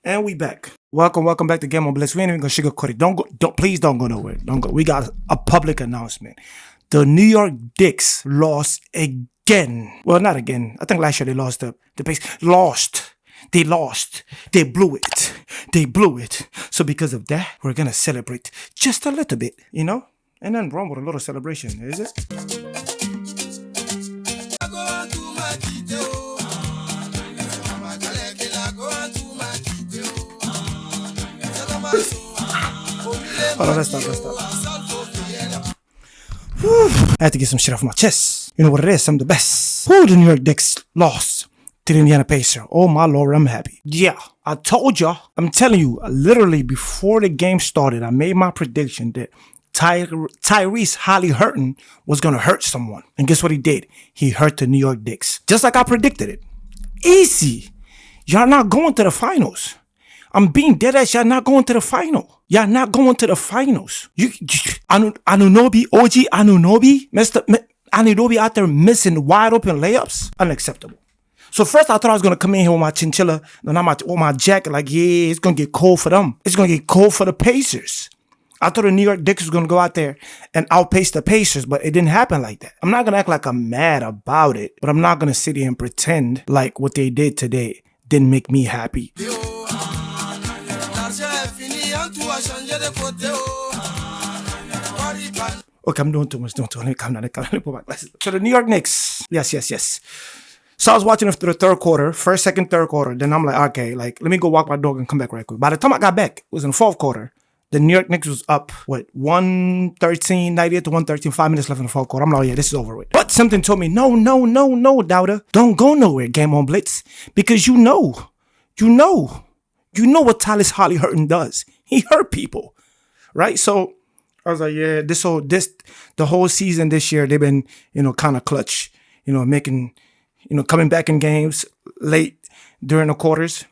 And we back. Welcome back to Game on Blitz. We ain't even gonna sugarcoat it. Please don't go nowhere. Don't go. We got a public announcement. The New York Knicks lost again. Well, not again. I think last year they lost the pace. They lost. They blew it. So because of that, we're gonna celebrate just a little bit, you know? And then wrong with a little celebration, is it? Hold on, let's stop. I had to get some shit off my chest. You know what it is? I'm the best. The New York Knicks lost to the Indiana Pacers. Oh my Lord, I'm happy. Yeah, I told y'all. I'm telling you, literally before the game started, I made my prediction that Tyrese Haliburton was going to hurt someone. And guess what he did? He hurt the New York Knicks. Just like I predicted it. Easy. Y'all not going to the finals. I'm being dead ass. Y'all not going to the final. Y'all not going to the finals. Anunoby, OG Anunoby, Anunoby out there missing wide open layups. Unacceptable. So first I thought I was going to come in here with my chinchilla, with my jacket, like, yeah, it's going to get cold for them. It's going to get cold for the Pacers. I thought the New York Knicks was going to go out there and outpace the Pacers, but it didn't happen like that. I'm not going to act like I'm mad about it, but I'm not going to sit here and pretend like what they did today didn't make me happy. Okay, I'm doing too much. Let me calm down. Let me put my glasses. So the New York Knicks. Yes. So I was watching after the third quarter, second, third quarter. Then I'm like, okay, like, let me go walk my dog and come back right quick. By the time I got back, it was in the fourth quarter. The New York Knicks was up, 113, 98 to 113, 5 minutes left in the fourth quarter. I'm like, oh yeah, this is over with. But something told me, no, Doubter. Don't go nowhere, Game on Blitz. Because you know what Tyrese Haliburton does. He hurt people, right? So I was like, yeah, the whole season this year, they've been, kind of clutch, making, coming back in games late during the quarters.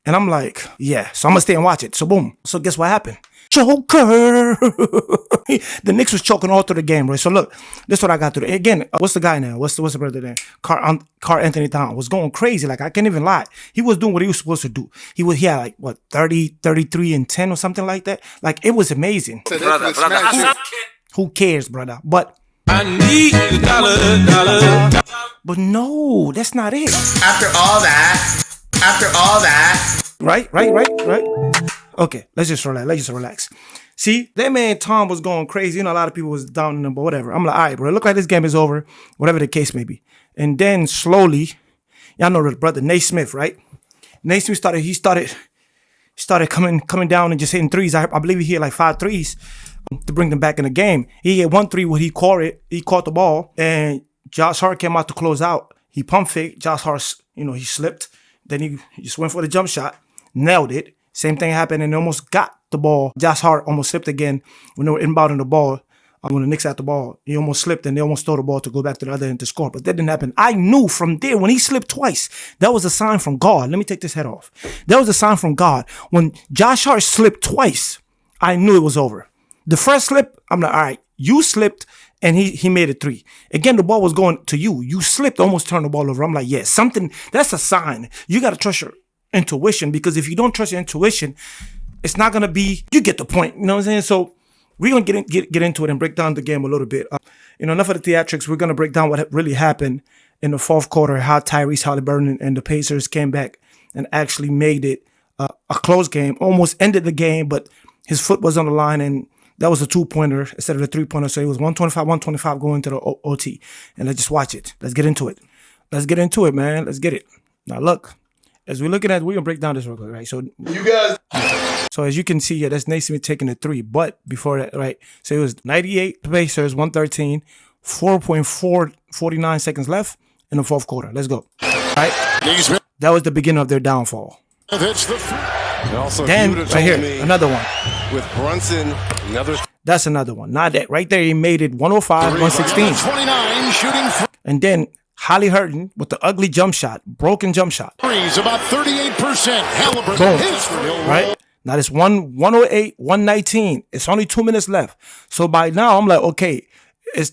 And I'm like, yeah, so I'm going to stay and watch it. So boom. So guess what happened? Joker. The Knicks was choking all through the game, right? So look, this is what I got through. Again, what's the guy now? What's the brother name? Carl Anthony Towns was going crazy. Like, I can't even lie. He was doing what he was supposed to do. He had like, 30, 33 and 10 or something like that. Like, it was amazing. Brother. Who cares, brother? But I need $1. But no, that's not it. After all that. Right. Okay, let's just relax. See, that man Tom was going crazy. A lot of people was down on him, but whatever. I'm like, all right, bro, it look like this game is over, whatever the case may be. And then slowly, y'all know the brother Nate Smith, right? Nate Smith started coming down and just hitting threes. I believe he hit like 5 threes to bring them back in the game. He hit 1 3 where he caught the ball, and Josh Hart came out to close out. He pump faked. Josh Hart, he slipped. Then he just went for the jump shot, nailed it. Same thing happened, and they almost got the ball. Josh Hart almost slipped again when they were inbounding the ball. When the Knicks had the ball, he almost slipped, and they almost threw the ball to go back to the other end to score. But that didn't happen. I knew from there, when he slipped twice, that was a sign from God. Let me take this head off. That was a sign from God. When Josh Hart slipped twice, I knew it was over. The first slip, I'm like, all right, you slipped, and he made it 3. Again, the ball was going to you. You slipped, almost turned the ball over. I'm like, yeah, that's a sign. You got to trust your intuition, because if you don't trust your intuition, it's not going to be, you get the point. You know what I'm saying? So we're going to get into it and break down the game a little bit. Enough of the theatrics. We're going to break down what really happened in the fourth quarter, how Tyrese Haliburton and the Pacers came back and actually made it a close game, almost ended the game, but his foot was on the line, and that was a 2-pointer instead of a 3-pointer. So it was 125 going to the OT. And let's just watch it. Let's get into it. Man. Let's get it. Now, look, as we're looking at, we're going to break down this real quick, right? So, you guys. So, as you can see, yeah, that's Nate Smith taking the 3. But before that, right? So, it was 98 Pacers, 113, 4.49 seconds left in the fourth quarter. Let's go. All right? That was the beginning of their downfall. Then, right here, another one. With Brunson, That's another one. Not that. Right there, he made it 105, 116. 29 shooting. And then Haliburton with the ugly jump shot, broken jump shot. He's about 38%. Haliburton. Boom. Right? Now it's 108, 119. It's only 2 minutes left. So by now, I'm like, okay,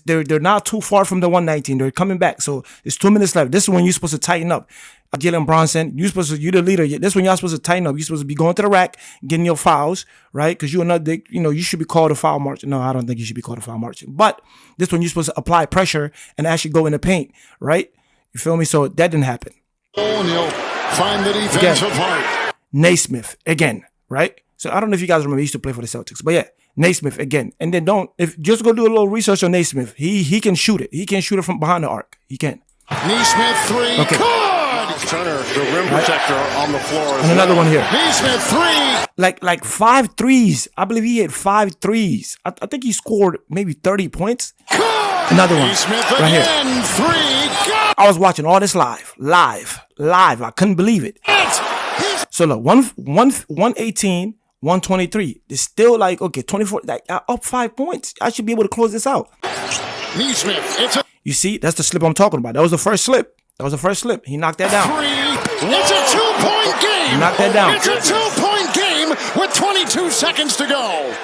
they're not too far from the 119. They're coming back. So it's 2 minutes left. This is when you're supposed to tighten up. Jalen Bronson, you're the leader. This is when y'all supposed to tighten up. You're supposed to be going to the rack, getting your fouls, right? Because you should be called a foul march. No, I don't think you should be called a foul march. But this one you're supposed to apply pressure and actually go in the paint, right? You feel me? So that didn't happen. And he'll find the defensive part. Naismith again, right? So I don't know if you guys remember, he used to play for the Celtics, but yeah, Naismith again. And then just go do a little research on Naismith. He can shoot it. He can shoot it from behind the arc. He can. Naismith three. Okay. Good. Turner, the rim protector on the floor. And another one here. Naismith three. Like 5 threes. I believe he hit 5 threes. I think he scored maybe 30 points. Good. Another one Naismith right here. again. Three. Good. I was watching all this live. I couldn't believe it. So look, 118, 123. It's still like, okay, 24, like up 5 points. I should be able to close this out. Naismith. You see, that's the slip I'm talking about. That was the first slip. He knocked that down. It's a 2-point game. He knocked that down. It's a 2-point game with 22 seconds to go.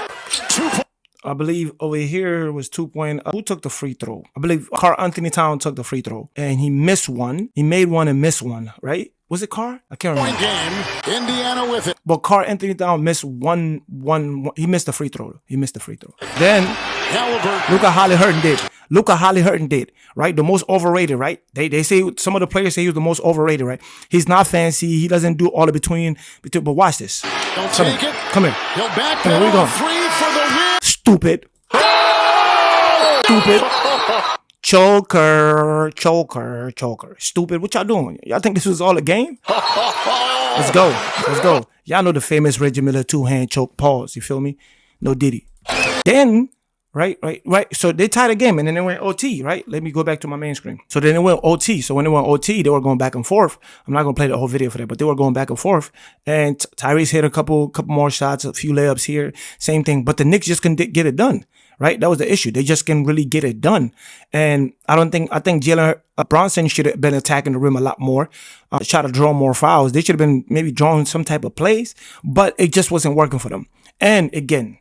2 points. I believe over here was 2 point. Who took the free throw? I believe Karl Anthony Towns took the free throw. And he missed one. He made one and missed one, right? Was it Karl? I can't remember. Point game. Indiana with it. But Karl Anthony Towns missed one. He missed the free throw. Then Halliburton. look at Halliburton did. Right? The most overrated, right? They say, some of the players say he was the most overrated, right? He's not fancy. He doesn't do all the between. But watch this. Don't take it. Come here. He'll back Come here, where you going? free for the win. Stupid. Choker. Stupid. What y'all doing? Y'all think this was all a game? Let's go. Y'all know the famous Reggie Miller 2-hand choke pause. You feel me? No Diddy. Then, right. So they tied the game and then they went OT, right? Let me go back to my main screen. So then it went OT. So when they went OT, they were going back and forth. I'm not going to play the whole video for that, but they were going back and forth. And Tyrese hit a couple more shots, a few layups here. Same thing. But the Knicks just couldn't get it done. Right? That was the issue. They just can really get it done. And I think Jalen Bronson should have been attacking the rim a lot more, try to draw more fouls. They should have been maybe drawing some type of plays, but it just wasn't working for them. And again,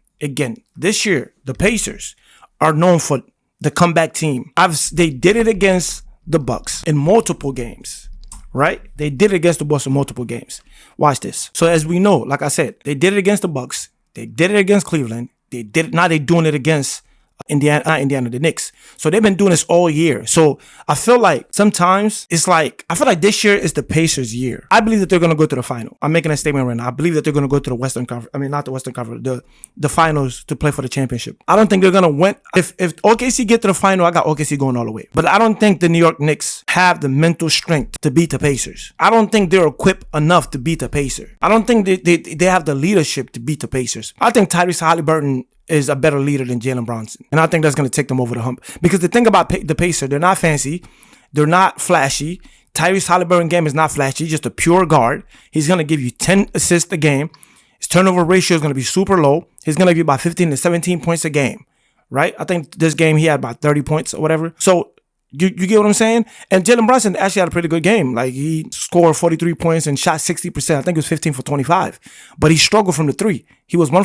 this year, the Pacers are known for the comeback team. They did it against the Bucks in multiple games. Right? They did it against the Bucks in multiple games. Watch this. So as we know, like I said, they did it against the Bucks. They did it against Cleveland. They did it. Now they're doing it against the Knicks. So they've been doing this all year. So I feel like sometimes I feel like this year is the Pacers' year. I believe that they're going to go to the final. I'm making a statement right now. I believe that they're going to go to the Western Conference. I mean, not the Western Conference, the finals to play for the championship. I don't think they're going to win. If OKC get to the final, I got OKC going all the way. But I don't think the New York Knicks have the mental strength to beat the Pacers. I don't think they're equipped enough to beat the Pacers. I don't think they have the leadership to beat the Pacers. I think Tyrese Halliburton is a better leader than Jalen Bronson. And I think that's going to take them over the hump. Because the thing about the Pacers, they're not fancy. They're not flashy. Tyrese Halliburton game is not flashy. He's just a pure guard. He's going to give you 10 assists a game. His turnover ratio is going to be super low. He's going to give you about 15 to 17 points a game. Right? I think this game he had about 30 points or whatever. So you get what I'm saying? And Jalen Brunson actually had a pretty good game. Like, he scored 43 points and shot 60%. I think it was 15 for 25. But he struggled from the three. He was 1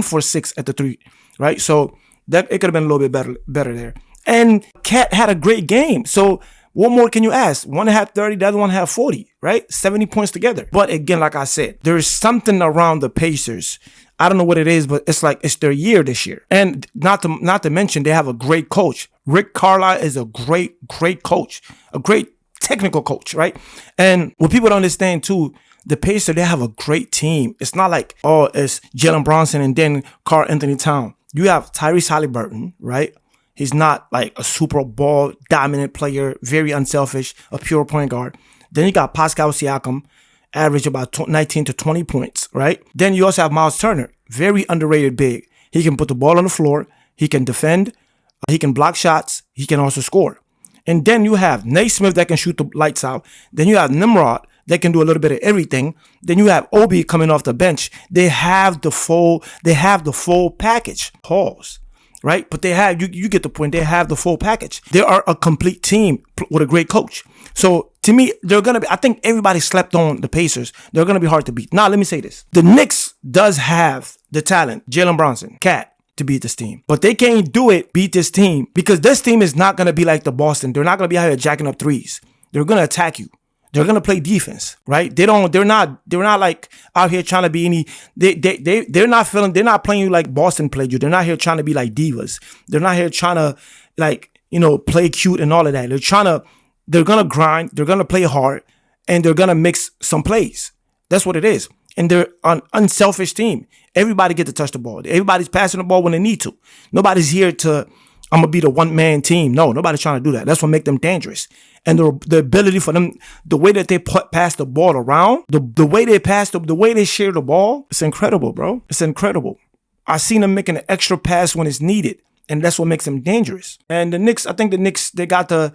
for 6 at the three, right? So that it could have been a little bit better there. And Cat had a great game. So what more can you ask? One had 30, the other one had 40, right? 70 points together. But again, like I said, there is something around the Pacers. I don't know what it is, but it's like it's their year this year. And not to mention, they have a great coach. Rick Carlisle is a great coach, a great technical coach, right? And what people don't understand too, the Pacers, they have a great team. It's not like, it's Jalen Bronson and then Karl Anthony Towns. You have Tyrese Halliburton, right? He's not like a super ball dominant player, very unselfish, a pure point guard. Then you got Pascal Siakam, average about 19 to 20 points, right? Then you also have Miles Turner, very underrated big. He can put the ball on the floor. He can defend. He can block shots. He can also score. And then you have Naismith that can shoot the lights out. Then you have Nimrod that can do a little bit of everything. Then you have Obi coming off the bench. They have the full package. Pause. Right? But they have, you get the point. They have the full package. They are a complete team with a great coach. So to me, I think everybody slept on the Pacers. They're going to be hard to beat. Now, let me say this. The Knicks does have the talent. Jalen Bronson, Cat, to beat this team. But they can't beat this team, because this team is not going to be like the Boston. They're not going to be out here jacking up threes. They're going to attack you. They're going to play defense, right? They're not like out here trying to be any, they're not playing you like Boston played you. They're not here trying to be like divas. They're not here trying to play cute and all of that. They're going to grind. They're going to play hard, and they're going to mix some plays. That's what it is. And they're an unselfish team. Everybody get to touch the ball. Everybody's passing the ball when they need to. Nobody's here to, I'm going to be the one-man team. No, nobody's trying to do that. That's what makes them dangerous. And the ability for them, the way that they pass the ball around, the way they pass, the way they share the ball, it's incredible, bro. It's incredible. I've seen them making an extra pass when it's needed, and that's what makes them dangerous. And the Knicks, I think the Knicks, they got the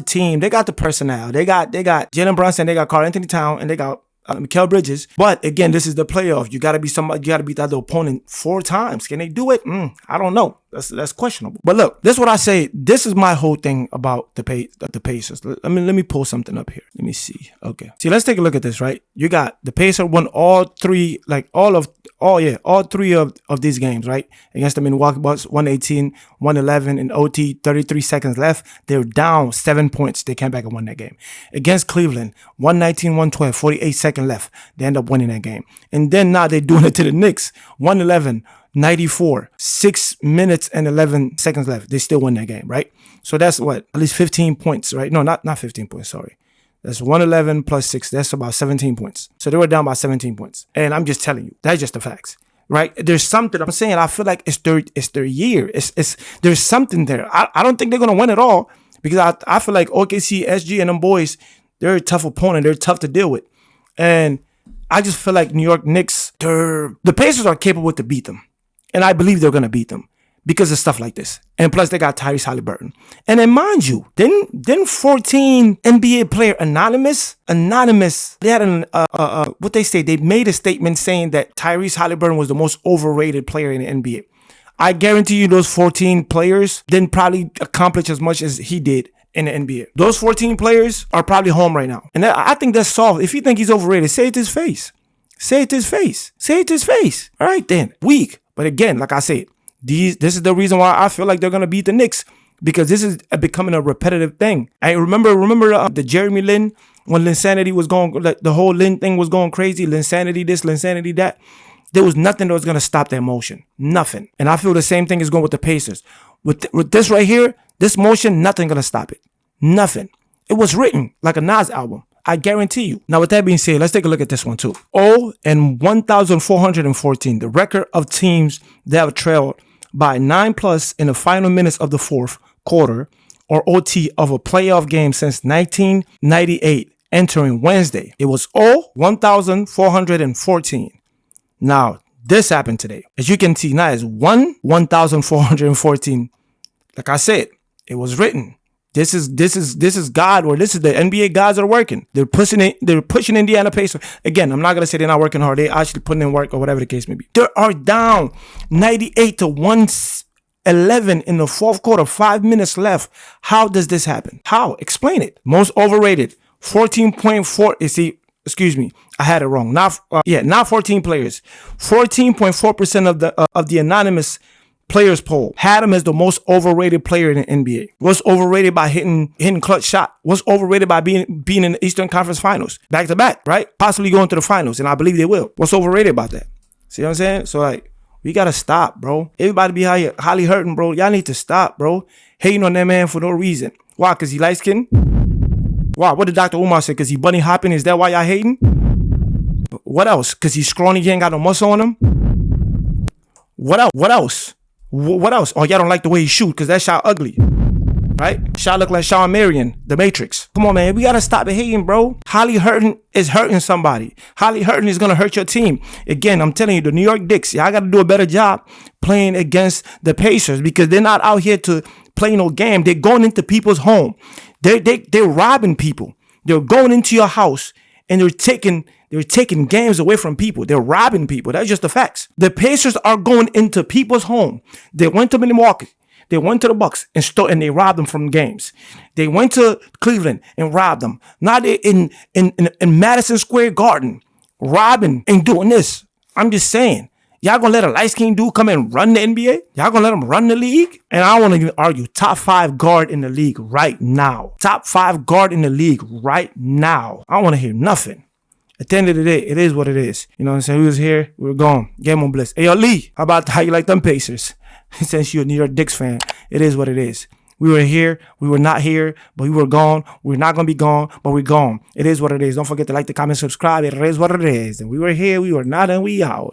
team, they got the personnel, they got Jalen Brunson, they got Karl Anthony Towns, and they got Mikal Bridges. But again, this is the playoff. You got to be somebody. You got to beat the other opponent 4 times. Can they do it? I don't know. That's questionable. But look, this is what I say. This is my whole thing about the Pacers. Let me pull something up here. Let me see. Okay. See, let's take a look at this. Right, you got the Pacers won all three of these games. Right, against the Milwaukee Bucks, 118, 111 in OT, 33 seconds left. They're down 7 points. They came back and won that game. Against Cleveland, 119, 112, 48 seconds left. They end up winning that game. And then now they're doing it to the Knicks, 111. 94, 6 minutes and 11 seconds left. They still win that game, right? So that's what? At least 15 points, right? No, not 15 points, sorry. That's 111 plus 6. That's about 17 points. So they were down by 17 points. And I'm just telling you, that's just the facts, right? There's something, I'm saying, I feel like it's their year. There's something there. I don't think they're going to win it all, because I feel like OKC, SG, and them boys, they're a tough opponent. They're tough to deal with. And I just feel like New York Knicks, the Pacers are capable to beat them. And I believe they're going to beat them because of stuff like this. And plus, they got Tyrese Haliburton. And then, mind you, didn't 14 NBA player anonymous, they had what they say, they made a statement saying that Tyrese Haliburton was the most overrated player in the NBA. I guarantee you those 14 players didn't probably accomplish as much as he did in the NBA. Those 14 players are probably home right now. And I think that's soft. If you think he's overrated, say it to his face. Say it to his face. Say it to his face. All right, then. Weak. But again, like I said, this is the reason why I feel like they're going to beat the Knicks, because this is becoming a repetitive thing. I remember the Jeremy Lin, when Linsanity was going, like the whole Lin thing was going crazy, Linsanity this, Linsanity that. There was nothing that was going to stop that motion. Nothing. And I feel the same thing is going with the Pacers. With this right here, this motion, nothing going to stop it. Nothing. It was written like a Nas album. I guarantee you. Now, with that being said, let's take a look at this one too. 1,414, the record of teams that have trailed by 9+ in the final minutes of the fourth quarter or OT of a playoff game since 1998 entering Wednesday. It was 1,414. Now, this happened today. As you can see, now it's 1,414. Like I said, it was written. This is God, or this is the NBA gods that are working. They're pushing Indiana Pacers. Again, I'm not gonna say they're not working hard. They're actually putting in work, or whatever the case may be. They are down 98 to 111 in the fourth quarter, 5 minutes left. How does this happen? How? Explain it. Most overrated, 14.4. You see, excuse me, I had it wrong. Not 14 players. 14.4% of the anonymous players poll had him as the most overrated player in the NBA. Was overrated by hitting clutch shot. Was overrated by being in the Eastern Conference Finals back to back, right? Possibly going to the finals, and I believe they will. What's overrated about that? See what I'm saying? So like, we gotta stop, bro. Everybody be highly hurting, bro. Y'all need to stop, bro. Hating on that man for no reason. Why? Cause he light skinned? Why? What did Dr. Umar say? Cause he bunny hopping? Is that why y'all hating? What else? Cause he's scrawny, he ain't got no muscle on him? What else? What else? What else? Oh, y'all don't like the way he shoot because that shot ugly, right? Shot look like Sean Marion, The Matrix. Come on, man. We got to stop the hating, bro. Holly Hurton is hurting somebody. Holly Hurton is going to hurt your team. Again, I'm telling you, the New York Knicks, y'all got to do a better job playing against the Pacers, because they're not out here to play no game. They're going into people's home. They're robbing people. They're going into your house and they're taking games away from people. They're robbing people. That's just the facts. The Pacers are going into people's home. They went to Milwaukee. They went to the Bucks and they robbed them from games. They went to Cleveland and robbed them. Now they're in Madison Square Garden, robbing and doing this. I'm just saying, Y'all gonna let a light-skinned dude come and run the NBA? Y'all gonna let him run the league? And I don't want to even argue. Top 5 guard in the league right now. Top 5 guard in the league right now. I don't want to hear nothing. At the end of the day, it is what it is. You know what I'm saying? We was here, we were gone. Game on bliss. Hey, yo, Lee, how you like them Pacers? Since you're a New York Knicks fan, it is what it is. We were here, we were not here, but we were gone. We're not going to be gone, but we're gone. It is what it is. Don't forget to like, the comment, subscribe. It is what it is. And we were here, we were not, and we out.